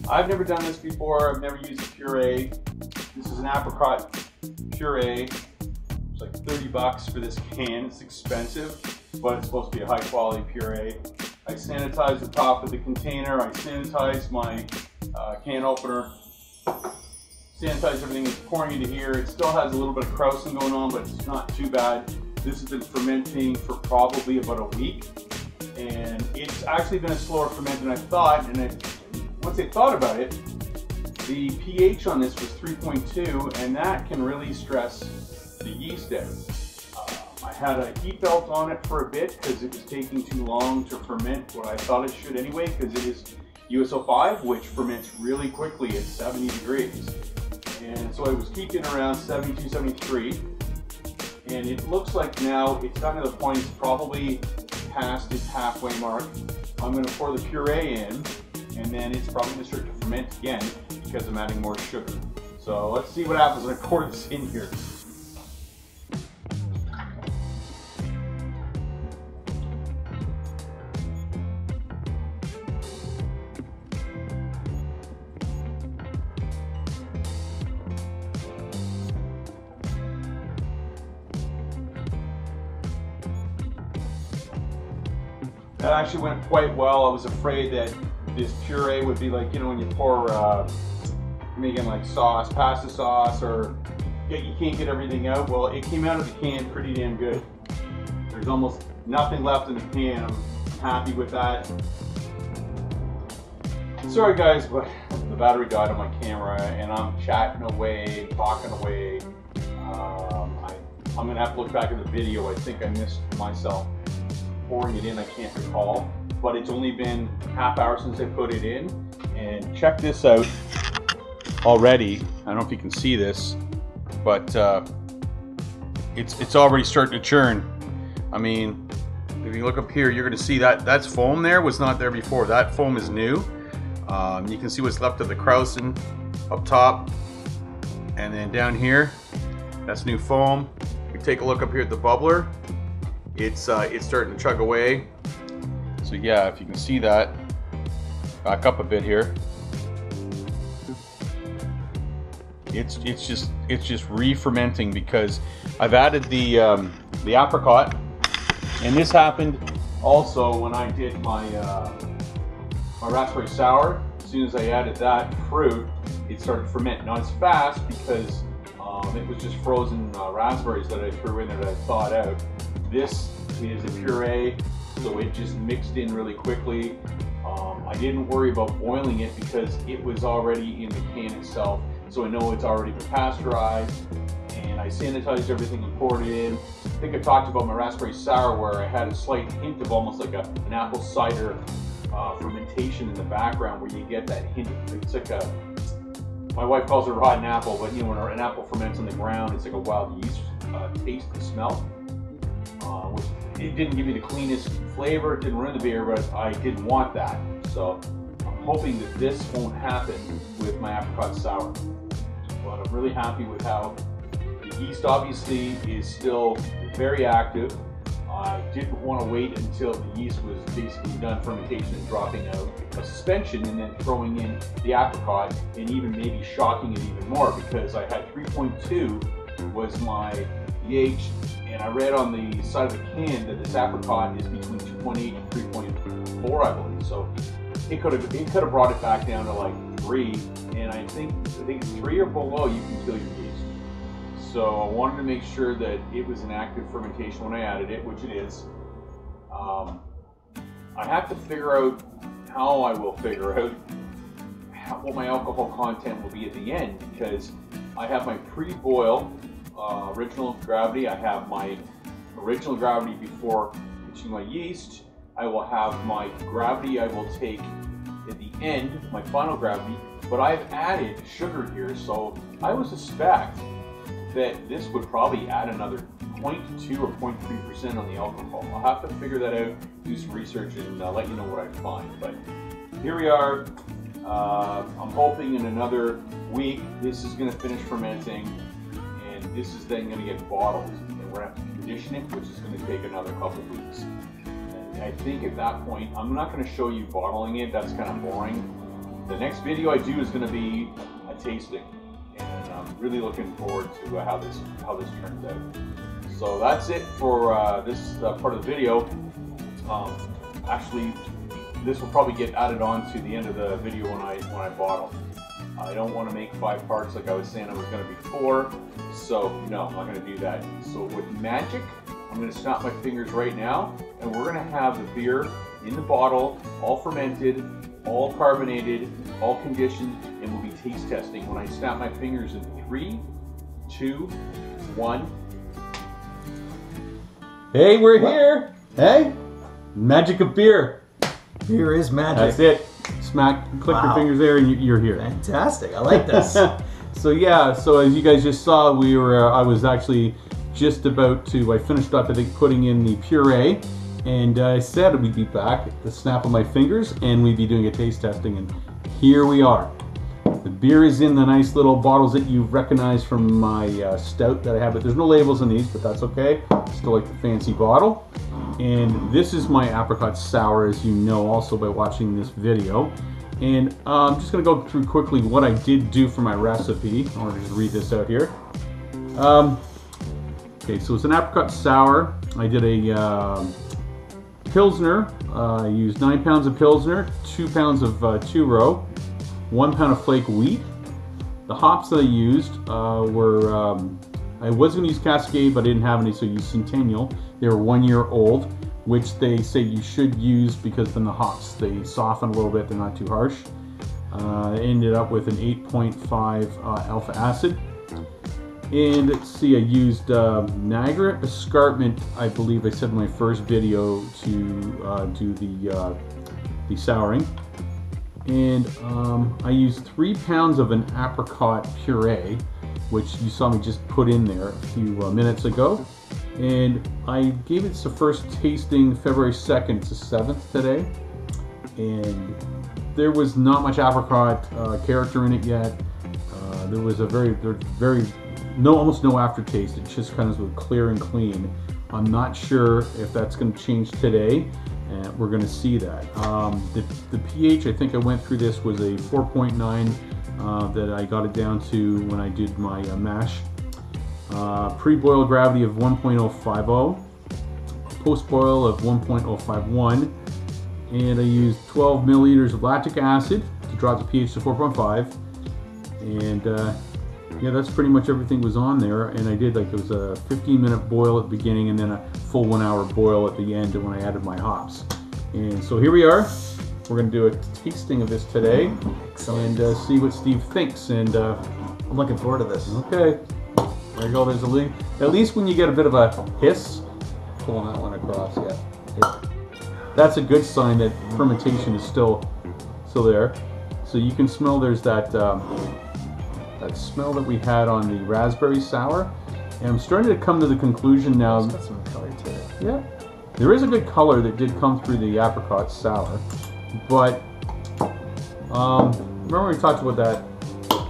I've never done this before. I've never used a puree. This is an apricot puree. It's like 30 bucks for this can. It's expensive, but it's supposed to be a high quality puree. I sanitize the top of the container. I sanitize my can opener. Sanitize everything. It's pouring into here. It still has a little bit of krausen going on, but it's not too bad. This has been fermenting for probably about a week, and it's actually been a slower ferment than I thought. And once I thought about it, the pH on this was 3.2, and that can really stress the yeast out. I had a heat belt on it for a bit because it was taking too long to ferment what I thought it should anyway, because it is USO5, which ferments really quickly at 70 degrees. And so I was keeping around 72, 73, and it looks like now it's gotten to the point it's probably past its halfway mark. I'm going to pour the puree in, and then it's probably going to start to ferment again because I'm adding more sugar. So let's see what happens when I pour this in here. That actually went quite well. I was afraid that this puree would be like, you know, when you pour, making like sauce, pasta sauce, or you can't get everything out. Well, it came out of the can pretty damn good. There's almost nothing left in the can. I'm happy with that. Sorry guys, but the battery died on my camera and I'm chatting away, talking away. I'm gonna have to look back at the video. I think I missed myself pouring it in, I can't recall, but it's only been half hour since I put it in. And check this out already. I don't know if you can see this, but it's already starting to churn. I mean, if you look up here, you're going to see that that's foam there was not there before. That foam is new. You can see what's left of the krausen up top, and then down here, that's new foam. We take a look up here at the bubbler. It's starting to chug away. So yeah, if you can see that, back up a bit here. It's just re-fermenting because I've added the apricot, and this happened also when I did my my raspberry sour. As soon as I added that fruit, it started to ferment. Not as fast because it was just frozen raspberries that I threw in there that I thawed out. This is a puree, so it just mixed in really quickly. I didn't worry about boiling it because it was already in the can itself, so I know it's already been pasteurized. And I sanitized everything and poured it in. I think I talked about my raspberry sour where I had a slight hint of almost like an apple cider fermentation in the background, where you get that hint. It's like a, my wife calls it rotten apple, but you know, when an apple ferments on the ground, it's like a wild yeast taste and smell. It didn't give me the cleanest flavor, it didn't ruin the beer, but I didn't want that. So I'm hoping that this won't happen with my apricot sour. But I'm really happy with how the yeast obviously is still very active. I didn't want to wait until the yeast was basically done fermentation and dropping out a suspension and then throwing in the apricot and even maybe shocking it even more, because I had 3.2 was my pH, and I read on the side of the can that this apricot is between 2.8 and 3.4, I believe. So it could have brought it back down to like 3, and I think 3 or below you can kill your yeast. So I wanted to make sure that it was an active fermentation when I added it, which it is. I have to figure out how I will figure out what my alcohol content will be at the end, because I have my pre-boil original gravity. I have my original gravity before pitching my yeast. I will have my gravity I will take at the end, my final gravity, but I've added sugar here, so I would suspect that this would probably add another 0.2 or 0.3% on the alcohol. I'll have to figure that out, do some research, and let you know what I find. But here we are. I'm hoping in another week this is going to finish fermenting, and this is then going to get bottled, and we're going to have to condition it, which is going to take another couple weeks. And I think at that point, I'm not going to show you bottling it, that's kind of boring. the next video I do is going to be a tasting, and I'm really looking forward to how this turns out. So that's it for this part of the video. Actually, this will probably get added on to the end of the video when I bottle. I don't want to make 5 parts like I was saying I was going to before, so no, I'm not going to do that. So with magic, I'm going to snap my fingers right now, and we're going to have the beer in the bottle, all fermented, all carbonated, all conditioned, and we'll be taste testing when I snap my fingers in 3, 2, 1. Hey, we're here! Hey! Magic of beer! Beer is magic. That's it. Smack, click your fingers there, and you're here. Fantastic! I like this. So yeah, so as you guys just saw, I was actually just about to. I finished up, I think, putting in the puree, and I said we'd be back at the snap of my fingers, and we'd be doing a taste testing, and here we are. The beer is in the nice little bottles that you recognize from my stout that I have, but there's no labels on these, but that's okay. Still like the fancy bottle. And this is my apricot sour, as you know also by watching this video. And I'm just going to go through quickly what I did do for my recipe. I want to just read this out here. Okay, so it's an apricot sour. I did a Pilsner. I used 9 pounds of Pilsner, 2 pounds of 2-row, 1 pound of flake wheat. The hops that I used were, I was going to use Cascade, but I didn't have any, so I used Centennial. They were 1 year old, which they say you should use because then the hops, they soften a little bit, they're not too harsh. I ended up with an 8.5 alpha acid. And let's see, I used Niagara Escarpment, I believe I said in my first video, to do the souring. And I used 3 pounds of an apricot puree, which you saw me just put in there a few minutes ago. And I gave it the first tasting February 2nd to 7th today. And there was not much apricot character in it yet. There was a almost no aftertaste. It just kind of was clear and clean. I'm not sure if that's going to change today. And we're going to see that. The pH, I think I went through this, was a 4.9 that I got it down to when I did my mash. Pre-boil gravity of 1.050, post-boil of 1.051, and I used 12 milliliters of lactic acid to drop the pH to 4.5. And yeah, that's pretty much everything was on there. And I did, like, it was a 15-minute boil at the beginning and then a full 1 hour boil at the end when I added my hops. And so here we are. We're going to do a tasting of this today. Excellent. And see what Steve thinks. And I'm looking forward to this. Okay. There you go. There's a link. At least when you get a bit of a hiss, pulling that one across. Yeah. That's a good sign that fermentation is still there. So you can smell there's that that smell that we had on the raspberry sour. And I'm starting to come to the conclusion now. It's got some color to it. Yeah. There is a good color that did come through the apricot sour. But remember we talked about that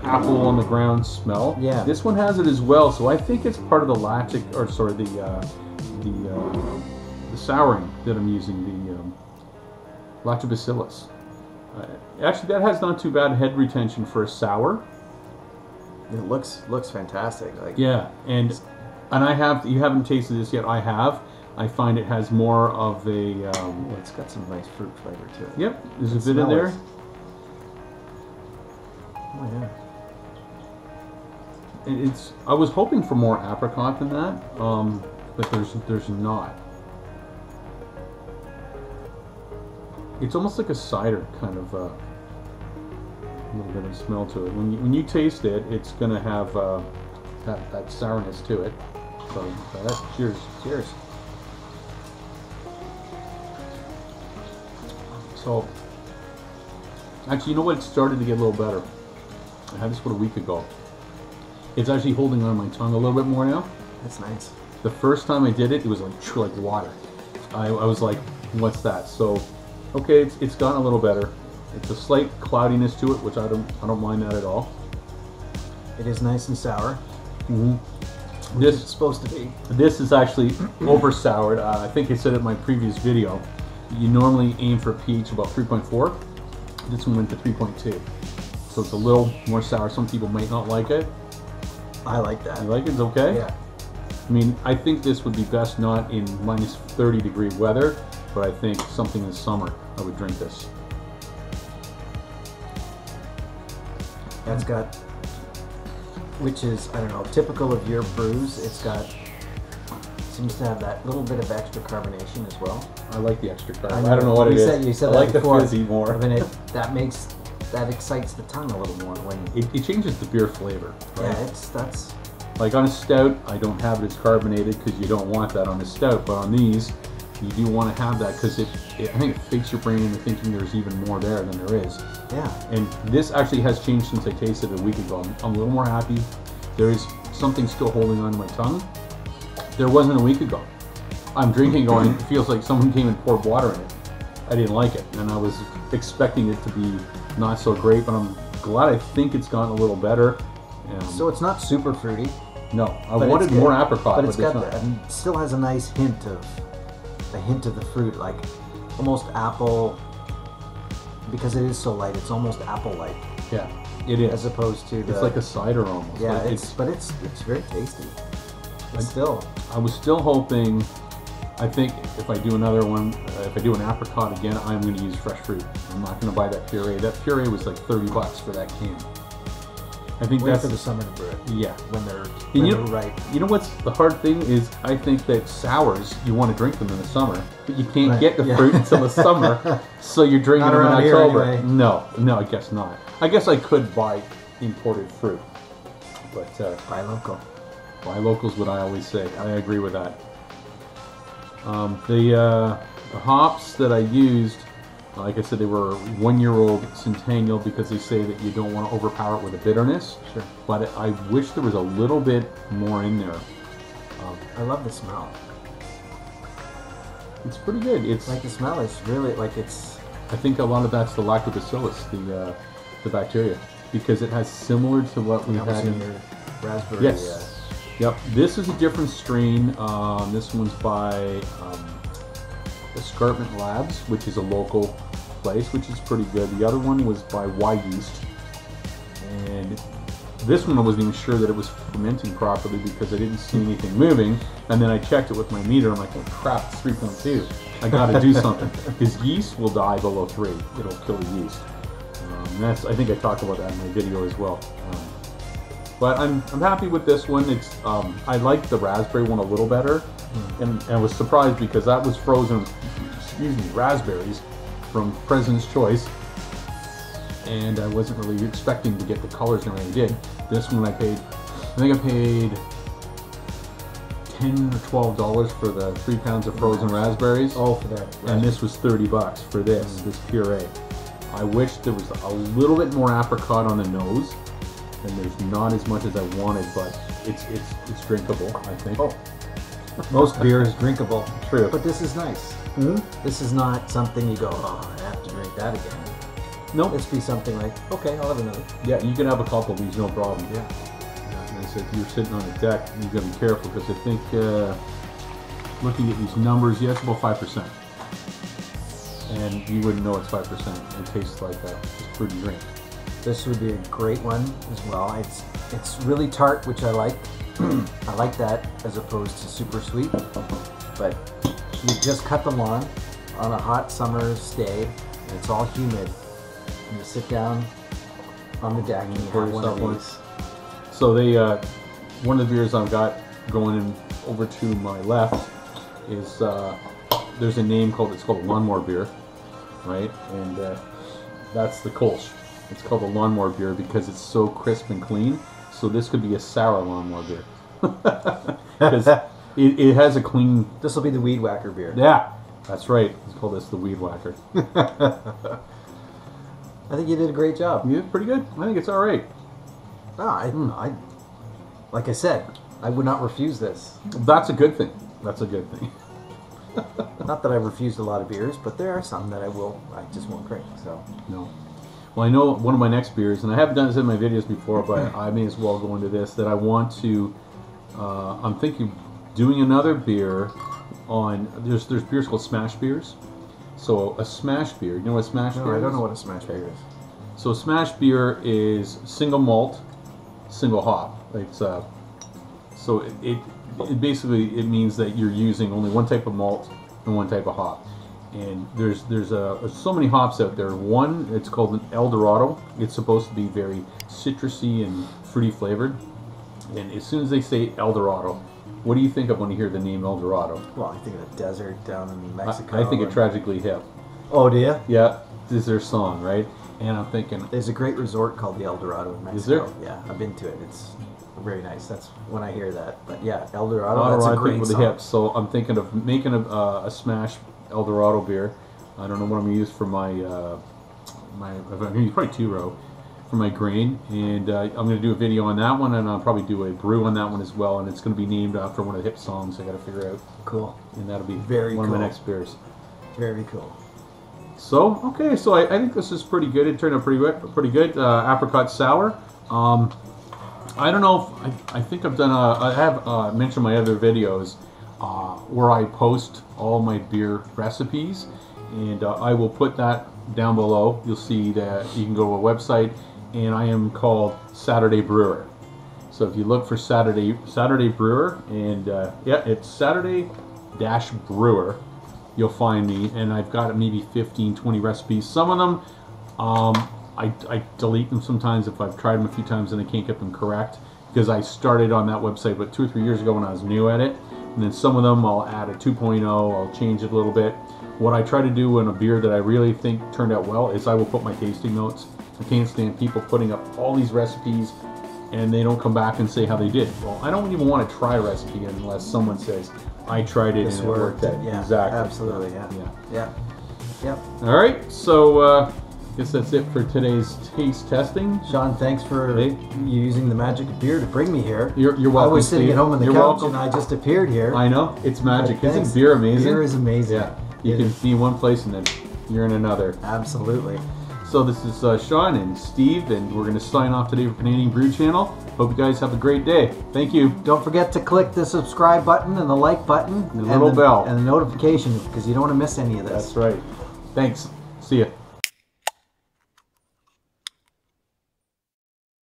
apple on the ground smell? Yeah. This one has it as well, so I think it's part of the lactic, or sorry, the souring that I'm using, the lactobacillus. Actually, that has not too bad head retention for a sour. It looks fantastic. Like, yeah, and you haven't tasted this yet. I have. I find it has more of a. Well, it's got some nice fruit flavor to it. Yep, there's a bit in there. Oh yeah. I was hoping for more apricot than that, but there's not. It's almost like a cider kind of a little bit of smell to it. When you taste it, it's gonna have that sourness to it. So that's cheers. Cheers. So actually, you know what? It started to get a little better. I had this about a week ago. It's actually holding on my tongue a little bit more now. That's nice. The first time I did it, it was like water. I was like, what's that? So, okay, it's gotten a little better. It's a slight cloudiness to it, which I don't mind that at all. It is nice and sour. Mm-hmm. This is supposed to be. This is actually over soured. I think I said it in my previous video. You normally aim for pH about 3.4. This one went to 3.2. So it's a little more sour. Some people might not like it. I like that. You like it? It's okay? Yeah. I mean, I think this would be best not in minus 30-degree weather, but I think something in the summer, I would drink this. That's got, which is, I don't know, typical of your brews. It's got, seems to have that little bit of extra carbonation as well. I like the extra carbonation. I don't know what it is. You said I that like before. the fizzy more. I mean, that excites the tongue a little more when. It changes the beer flavor. Right? Yeah, that's. Like on a stout, I don't have it as carbonated because you don't want that on a stout, but on these, you do want to have that because I think it fakes your brain into thinking there's even more there than there is. Yeah. And this actually has changed since I tasted it a week ago. I'm a little more happy. There is something still holding on to my tongue. There wasn't a week ago. I'm drinking going, it feels like someone came and poured water in it. I didn't like it, and I was expecting it to be not so great, but I'm glad. I think it's gotten a little better. So it's not super fruity. No, I wanted more apricot, but it's got it still has a nice hint of the fruit, like almost apple, because it is so light. It's almost apple-like. Yeah, it is. As opposed to it's like a cider almost. Yeah, like it's very tasty. I was still hoping. I think if I do another one, if I do an apricot again, I'm going to use fresh fruit. I'm not going to buy that puree. That puree was like $30 for that can. I think that's for the summer to brew it. Yeah, when they're ripe. You know what's the hard thing is? I think that sours you want to drink them in the summer, but you can't get the fruit until the summer, so you're drinking them in October. Anyway. No, I guess not. I guess I could buy imported fruit, but buy local. Buy local is what I always say. I agree with that. The hops that I used. Like I said, they were 1-year-old Centennial because they say that you don't want to overpower it with a bitterness. Sure. But I wish there was a little bit more in there. I love the smell. It's pretty good. It's like the smell is really like it's. I think a lot of that's the lactobacillus, the bacteria, because it has similar to what we had in your raspberry. Yes. Yep. This is a different strain. This one's by. Escarpment Labs, which is a local place, which is pretty good. The other one was by Y Yeast, and this one I wasn't even sure that it was fermenting properly because I didn't see anything moving. And then I checked it with my meter. I'm like, oh crap, it's 3.2. I got to do something because yeast will die below 3. It'll kill the yeast. I think I talked about that in my video as well. But I'm happy with this one. It's I like the raspberry one a little better. And I was surprised because that was frozen, raspberries from President's Choice, and I wasn't really expecting to get the colors and everything I did. This one I paid 10 or $12 for the 3 pounds of frozen raspberries. Oh, for that. And this was $30 for this puree. I wish there was a little bit more apricot on the nose, and there's not as much as I wanted, but it's drinkable, I think. Oh. Most beer is drinkable. True. But this is nice. This is not something you go, oh, I have to drink that again. No. This be something like, okay, I'll have another. Yeah, you can have a couple of these, no problem. Yeah. And I said, if you're sitting on the deck, you got to be careful because I think, looking at these numbers, yeah, it's about 5%. And you wouldn't know it's 5%. It tastes like just fruity drink. This would be a great one as well. It's really tart, which I like. I like that as opposed to super sweet. But you just cut the lawn on a hot summer's day, and it's all humid. And you sit down on the deck and you have one of these. So one of the beers I've got going in over to my left is there's a name it's called Lawnmower Beer, right? And that's the Kolsch. It's called a lawnmower beer because it's so crisp and clean. So this could be a sour lawnmower beer. Because it has a clean... This will be the Weed Whacker beer. Yeah, that's right. Let's call this the Weed Whacker. I think you did a great job. You did pretty good. I think it's all right. No, like I said, I would not refuse this. That's a good thing. That's a good thing. Not that I've refused a lot of beers, but there are some that I just won't drink. So no. Well, I know one of my next beers, and I haven't done this in my videos before, but I may as well go into this, that I want to, I'm thinking doing another beer on, there's beers called smash beers. So a smash beer, you know what a smash beer is? I don't know what a smash beer is. So a smash beer is single malt, single hop. It's so it basically it means that you're using only one type of malt and one type of hop. And there's so many hops out there. One, it's called an El Dorado. It's supposed to be very citrusy and fruity flavored. And as soon as they say El Dorado, what do you think of when you hear the name El Dorado? Well, I think of the desert down in Mexico. I think of Tragically Hip. Oh, do you? Yeah, this is their song, right? And I'm thinking, there's a great resort called the El Dorado in Mexico. Is there? Yeah, I've been to it. It's very nice. That's when I hear that. But yeah, El Dorado, that's a great with song. the hips. So I'm thinking of making a smash El Dorado beer. I don't know what I'm gonna use for my I'm gonna use probably 2-row for my grain, and I'm gonna do a video on that one, and I'll probably do a brew on that one as well, and it's gonna be named after one of the hip songs I gotta figure out. Cool. And that'll be very one cool. of my next beers. Very cool. So okay, so I think this is pretty good. It turned out pretty good. Apricot sour. I don't know if I think I've done I have mentioned my other videos where I post all my beer recipes, and I will put that down below. You'll see that you can go to a website, and I am called Saturday Brewer. So if you look for Saturday Brewer, and yeah, it's Saturday-Brewer, you'll find me, and I've got maybe 15-20 recipes. Some of them I delete them sometimes if I've tried them a few times and I can't get them correct, because I started on that website but 2 or 3 years ago when I was new at it. And then some of them I'll add a 2.0, I'll change it a little bit. What I try to do in a beer that I really think turned out well is I will put my tasting notes. I can't stand people putting up all these recipes and they don't come back and say how they did. Well, I don't even want to try a recipe unless someone says, I tried it and it worked out. Yeah, exactly. Absolutely, yeah. Yep. All right, so I guess that's it for today's taste testing. Sean, thanks for using the magic of beer to bring me here. You're welcome. I was sitting at home on the couch welcome. and I just appeared here. I know, it's magic. Isn't beer amazing? Beer is amazing. Yeah, you can be in one place and then you're in another. Absolutely. So this is Sean and Steve, and we're going to sign off today for Canadian Brew Channel. Hope you guys have a great day. Thank you. Don't forget to click the subscribe button and the like button. And the little bell. And the notification, because you don't want to miss any of this. That's right. Thanks. See ya.